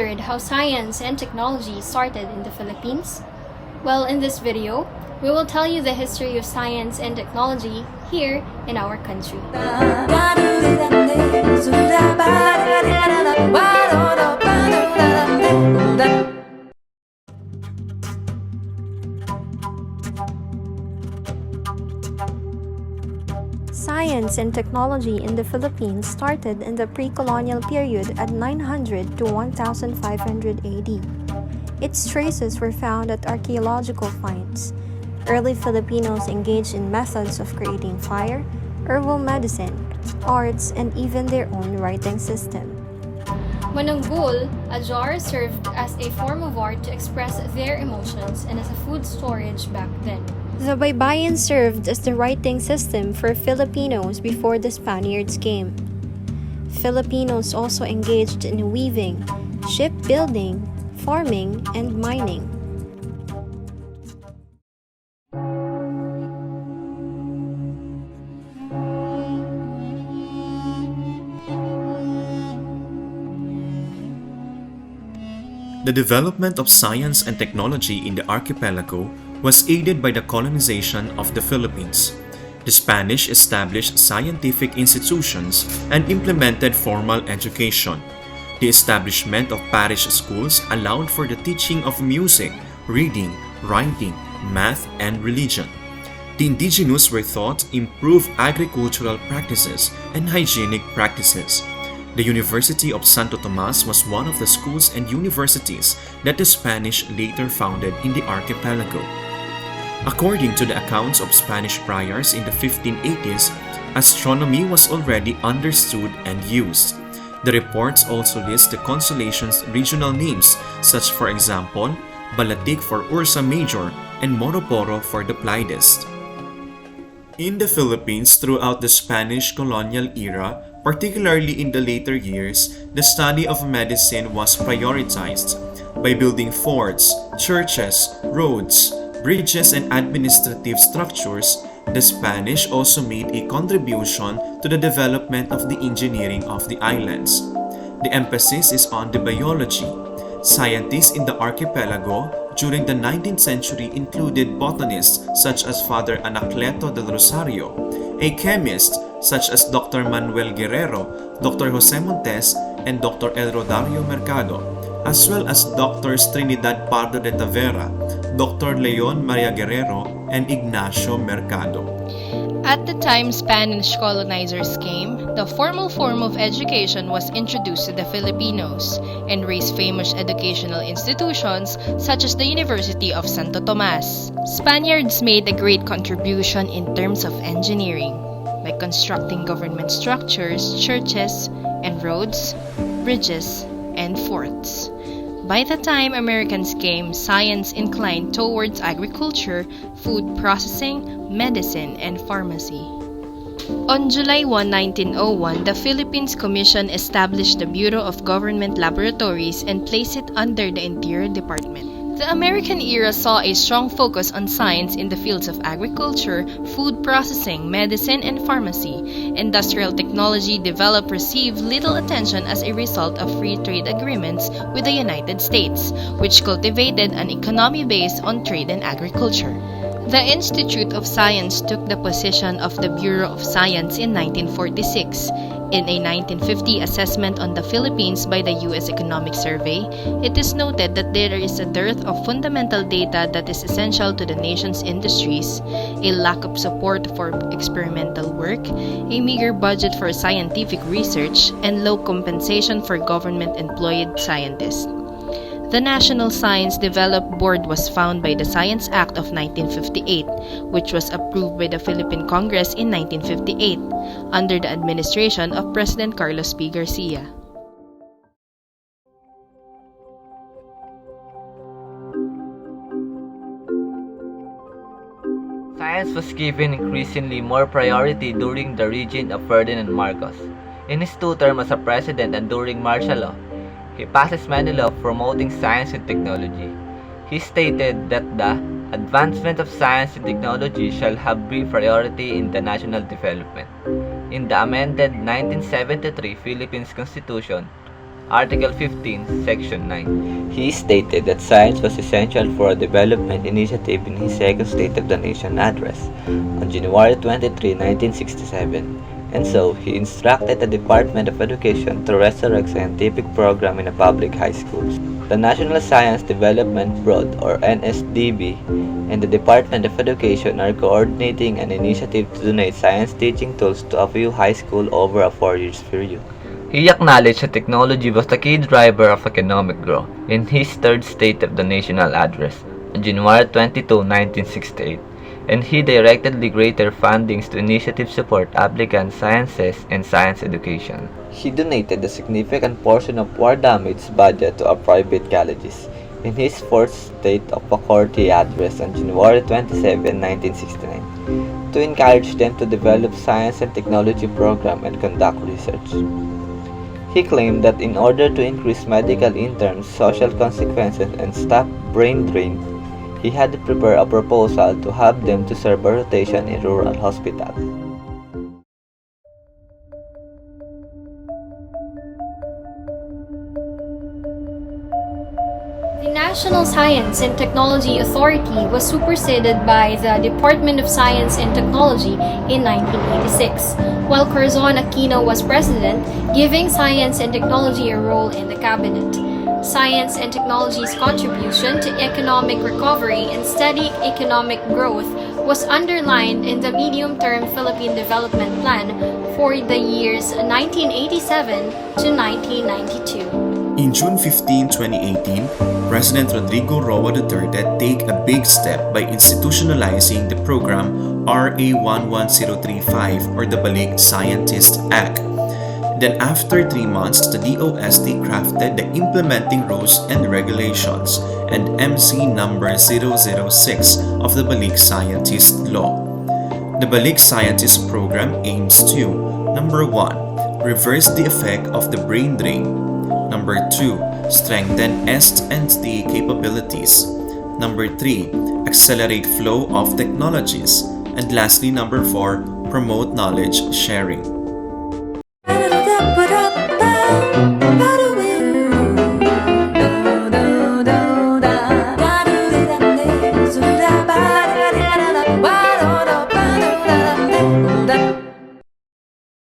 wondered how science and technology started in the Philippines? Well, in this video, we will tell you the history of science and technology here in our country. Science and technology in the Philippines started in the pre-colonial period at 900 to 1500 AD. Its traces were found at archaeological finds. Early Filipinos engaged in methods of creating fire, herbal medicine, arts, and even their own writing system. Mananggol, a jar served as a form of art to express their emotions and as a food storage back then. The baybayin served as the writing system for Filipinos before the Spaniards came. Filipinos also engaged in weaving, shipbuilding, farming, and mining. The development of science and technology in the archipelago was aided by the colonization of the Philippines. The Spanish established scientific institutions and implemented formal education. The establishment of parish schools allowed for the teaching of music, reading, writing, math, and religion. The indigenous were taught improved agricultural practices and hygienic practices. The University of Santo Tomas was one of the schools and universities that the Spanish later founded in the archipelago. According to the accounts of Spanish priors in the 1580s, astronomy was already understood and used. The reports also list the constellations' regional names, such for example, Balatik for Ursa Major and Moroporo for the Pleiades. In the Philippines throughout the Spanish colonial era, particularly in the later years, the study of medicine was prioritized. By building forts, churches, roads, bridges, and administrative structures, the Spanish also made a contribution to the development of the engineering of the islands. The emphasis is on the biology. Scientists in the archipelago during the 19th century included botanists such as Father Anacleto del Rosario, a chemist such as Dr. Manuel Guerrero, Dr. Jose Montes, and Dr. El Rodario Mercado, as well as Drs. Trinidad Pardo de Tavera, Dr. Leon Maria Guerrero, and Ignacio Mercado. At the time Spanish colonizers came, the formal form of education was introduced to the Filipinos and raised famous educational institutions such as the University of Santo Tomas. Spaniards made a great contribution in terms of engineering by constructing government structures, churches, and roads, bridges, and forts. By the time Americans came, science inclined towards agriculture, food processing, medicine, and pharmacy. On July 1, 1901, the Philippines Commission established the Bureau of Government Laboratories and placed it under the Interior Department. The American era saw a strong focus on science in the fields of agriculture, food processing, medicine, and pharmacy. Industrial technology developed received little attention as a result of free trade agreements with the United States, which cultivated an economy based on trade and agriculture. The Institute of Science took the position of the Bureau of Science in 1946. In a 1950 assessment on the Philippines by the U.S. Economic Survey, it is noted that there is a dearth of fundamental data that is essential to the nation's industries, a lack of support for experimental work, a meager budget for scientific research, and low compensation for government-employed scientists. The National Science Development Board was founded by the Science Act of 1958, which was approved by the Philippine Congress in 1958, under the administration of President Carlos P. Garcia. Science was given increasingly more priority during the regime of Ferdinand Marcos. In his two terms as a president and during martial law, he passed many laws promoting science and technology. He stated that the advancement of science and technology shall have brief priority in the national development. In the amended 1973 Philippines Constitution, Article 15, Section 9. He stated that science was essential for a development initiative in his second State of the Nation address on January 23, 1967, and so he instructed the Department of Education to resurrect scientific program in the public high schools. The National Science Development Board, or NSDB, and the Department of Education are coordinating an initiative to donate science teaching tools to a few high schools over a 4-year period. He acknowledged that technology was the key driver of economic growth in his third State of the National address on January 22, 1968, and he directed greater fundings to initiatives support applicant sciences and science education. He donated a significant portion of war-damaged budget to our private colleges in his fourth State of Faculty address on January 27, 1969, to encourage them to develop science and technology program and conduct research. He claimed that in order to increase medical interns, social consequences, and stop brain drain, he had to prepare a proposal to have them to serve a rotation in rural hospitals. The National Science and Technology Authority was superseded by the Department of Science and Technology in 1986, while Corazon Aquino was president, giving science and technology a role in the cabinet. Science and technology's contribution to economic recovery and steady economic growth was underlined in the medium-term Philippine Development Plan for the years 1987 to 1992. In June 15, 2018, President Rodrigo Roa Duterte take a big step by institutionalizing the program RA 11035 or the Balik Scientist Act. Then after 3 months, the DOST crafted the implementing rules and regulations and MC number 006 of the Balik Scientist Law. The Balik Scientist program aims to: number 1, reverse the effect of the brain drain. Number 2, strengthen ST capabilities. Number 3, accelerate flow of technologies. And lastly, number 4, promote knowledge sharing.